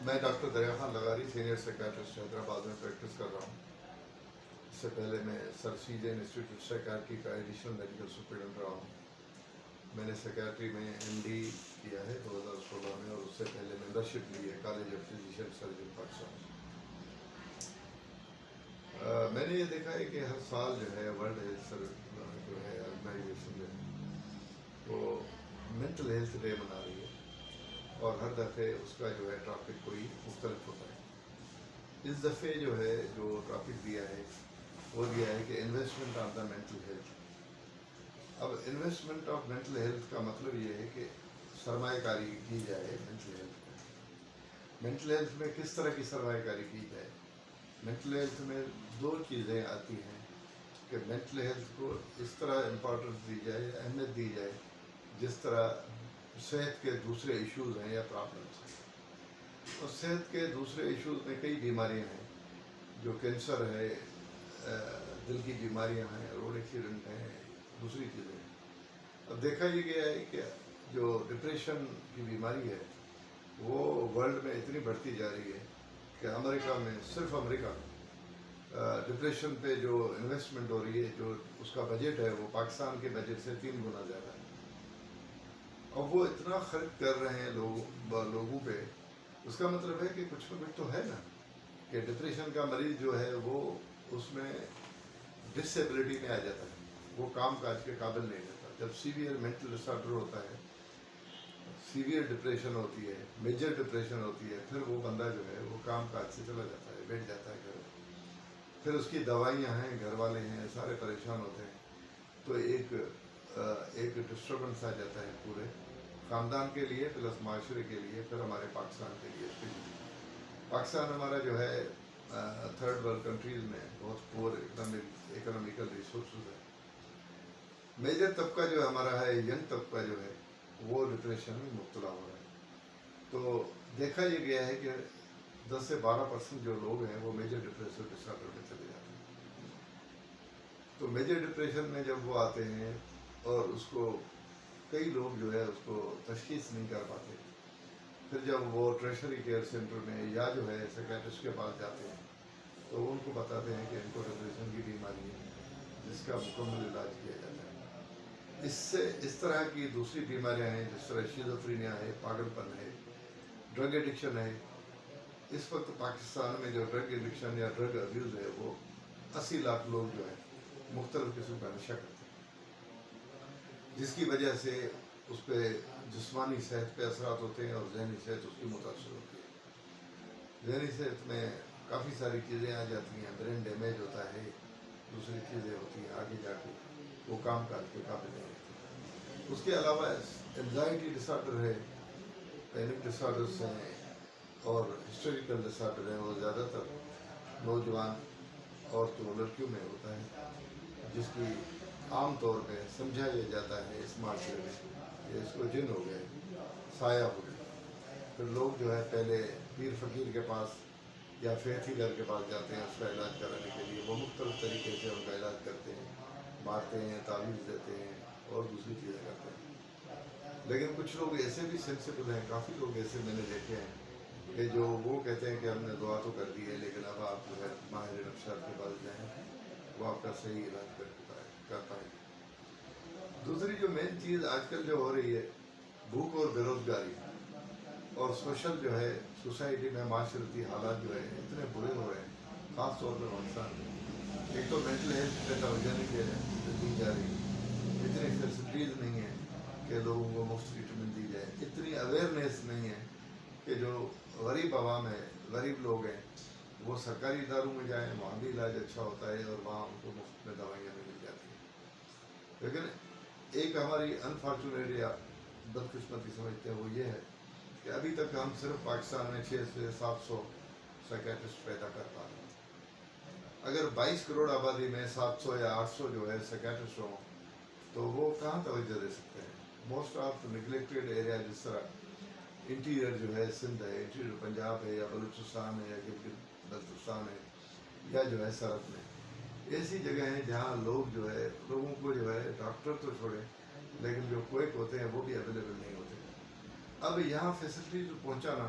میں ڈاکٹر دریا Khan لغاری senior psychiatrist Hyderabad میں پریکٹس کر رہا ہوں. اس سے پہلے میں سر سی جے انسٹیٹیوٹ سائیکیٹری کا ایڈیشنل میڈیکل سپرنٹینڈنٹ رہا ہوں. میں نے سائیکیٹری میں ایم ڈی کیا ہے 2016 میں، اور اس سے پہلے ممبرشپ لی ہے college of physician surgeon Pakistan. میں نے یہ دیکھا ہے کہ ہر سال جو ہے ورلڈ ہیلتھ جو ہے آرگنائزیشن جو ہے وہ مینٹل ہیلتھ ڈے منا رہی ہے، اور ہر دفعے اس کا جو ہے ٹاپک کوئی مختلف ہوتا ہے. اس دفعے جو ہے جو ٹاپک دیا ہے وہ دیا ہے کہ investment on the mental health. اب انویسٹمنٹ آف مینٹل ہیلتھ کا مطلب یہ ہے کہ سرمایہ کاری کی جائے مینٹل ہیلتھ میں. مینٹل ہیلتھ میں کس طرح کی سرمایہ کاری کی جائے؟ مینٹل ہیلتھ میں دو چیزیں آتی ہیں کہ مینٹل ہیلتھ کو اس طرح امپورٹنس دی جائے، اہمیت دی جائے، جس طرح صحت کے دوسرے ایشوز ہیں یا پرابلمس ہیں. اور صحت کے دوسرے ایشوز میں کئی بیماریاں ہیں، جو کینسر ہے، دل کی بیماریاں ہیں، روڈ ایکسیڈنٹ ہیں، دوسری چیزیں. اب دیکھا یہ گیا ہے کہ جو ڈپریشن کی بیماری ہے وہ ورلڈ میں اتنی بڑھتی جا رہی ہے کہ امریکہ میں، صرف امریکہ میں ڈپریشن پہ جو انویسٹمنٹ ہو رہی ہے، جو اس کا بجٹ ہے، وہ پاکستان کے بجٹ سے 3 گنا زیادہ ہے. اور وہ اتنا خرچ کر رہے ہیں لوگوں پہ. اس کا مطلب ہے کہ کچھ نہ کچھ تو ہے نا، کہ ڈپریشن کا مریض جو ہے وہ اس میں ڈس ایبلٹی میں آ جاتا ہے، وہ کام کاج کے قابل نہیں رہتا. جب سیویئر مینٹل ڈس آرڈر ہوتا ہے، سیویئر ڈپریشن ہوتی ہے، میجر ڈپریشن ہوتی ہے، پھر وہ بندہ جو ہے وہ کام کاج سے چلا جاتا ہے، بیٹھ جاتا ہے گھر. پھر اس کی دوائیاں ہیں، گھر والے ہیں، سارے پریشان ہوتے ہیں. تو ایک ڈسٹربنس آ جاتا ہے پورے خاندان کے لیے، پلس معاشرے کے لیے، پھر ہمارے پاکستان کے لیے. پاکستان ہمارا جو ہے تھرڈ ورلڈ کنٹریز میں بہت پور اکنامیکل ریسورسز ہے. میجر طبقہ جو ہمارا ہے، ینگ طبقہ جو ہے، وہ ڈپریشن میں مبتلا ہو رہا ہے. تو دیکھا یہ گیا ہے کہ 10 سے 12% جو لوگ ہیں وہ میجر ڈپریشن ڈس آرڈر میں چلے جاتے ہیں. تو میجر ڈپریشن میں جب وہ آتے ہیں اور اس کو کئی لوگ جو ہے اس کو تشخیص نہیں کر پاتے، پھر جب وہ ٹریشری کیئر سینٹر میں یا جو ہے سائیکیٹرسٹ کے پاس جاتے ہیں تو ان کو بتاتے ہیں کہ ان کو ڈپریشن کی بیماری ہے، جس کا مکمل علاج کیا جاتا ہے. اس طرح کی دوسری بیماریاں ہیں، جس طرح شیزوفرینیا ہے، پاگل پن ہے، ڈرگ ایڈکشن ہے. اس وقت پاکستان میں جو ڈرگ ایڈکشن یا ڈرگ ابیوز ہے وہ 80 لاکھ لوگ جو ہیں مختلف قسم کا نشہ کرتے ہیں، جس کی وجہ سے اس پہ جسمانی صحت پہ اثرات ہوتے ہیں اور ذہنی صحت اس کی متاثر ہوتی ہے. ذہنی صحت میں کافی ساری چیزیں آ جاتی ہیں، برین ڈیمیج ہوتا ہے، دوسری چیزیں ہوتی ہیں، آگے جا کے وہ کام کر کے قابل نہیں ہوتی. اس کے علاوہ انزائٹی ڈس آرڈر ہے، پینک ڈس آرڈرس ہیں، اور ہسٹوریکل ڈس آرڈر ہیں. وہ زیادہ تر نوجوان عورتوں، لڑکیوں میں ہوتا ہے، جس کی عام طور پہ سمجھا یہ جاتا ہے اس معاشرے میں کہ اس کو جن ہو گئے، سایہ ہو گئے. پھر لوگ جو ہے پہلے پیر فقیر کے پاس یا فیت ہیلر کے پاس جاتے ہیں اس کا علاج کرانے کے لیے. وہ مختلف طریقے سے ان کا علاج کرتے ہیں، مارتے ہیں، تعویذ دیتے ہیں اور دوسری چیزیں کرتے ہیں. لیکن کچھ لوگ ایسے بھی سینسیبل ہیں، کافی لوگ ایسے میں نے دیکھے ہیں کہ جو وہ کہتے ہیں کہ ہم نے دعا تو کر دی ہے، لیکن اب آپ جو ہے ماہر نفسیات کے پاس جائیں، وہ آپ کا صحیح علاج کرتا ہے. دوسری جو مین چیز آج کل جو ہو رہی ہے، بھوک اور بے روزگاری اور سوشل جو ہے سوسائٹی میں معاشرتی حالات جو ہے اتنے برے ہو رہے ہیں، خاص طور پر پاکستان میں. ایک تو مینٹل ہیلتھ پہ توجہ نہیں دی جا رہی، اتنی فیسلٹیز نہیں ہیں کہ لوگوں کو مفت ٹریٹمنٹ دی جائے، اتنی اویئرنیس نہیں ہے کہ جو غریب عوام ہے، غریب لوگ ہیں، وہ سرکاری اداروں میں جائیں، وہاں بھی علاج اچھا ہوتا ہے اور وہاں ان کو مفت میں دوائیاں بھی مل جاتی ہیں. لیکن ایک ہماری انفارچونیٹ یا بدقسمتی سمجھتے ہیں وہ یہ ہے کہ ابھی تک ہم صرف پاکستان میں 600 سے 700 سائیکیٹرسٹ پیدا کر پا رہے ہیں. اگر 22 کروڑ آبادی میں 700 یا 800 جو ہے سائیکیٹرسٹ ہوں تو وہ کہاں توجہ دے سکتے ہیں؟ موسٹ آف نگلیکٹڈ ایریا، جس طرح انٹیریئر جو ہے سندھ ہے، انٹیریئر پنجاب ہے، یا بلوچستان ہے، یا گلگت بلتستان ہے، یا جو ہے سرحد میں، ایسی جگہ ہیں جہاں لوگ جو ہے لوگوں کو جو ہے ڈاکٹر تو چھوڑیں لیکن جو کوئک ہوتے ہیں وہ بھی اویلیبل نہیں ہوتے. اب یہاں فیسلٹیز پہنچانا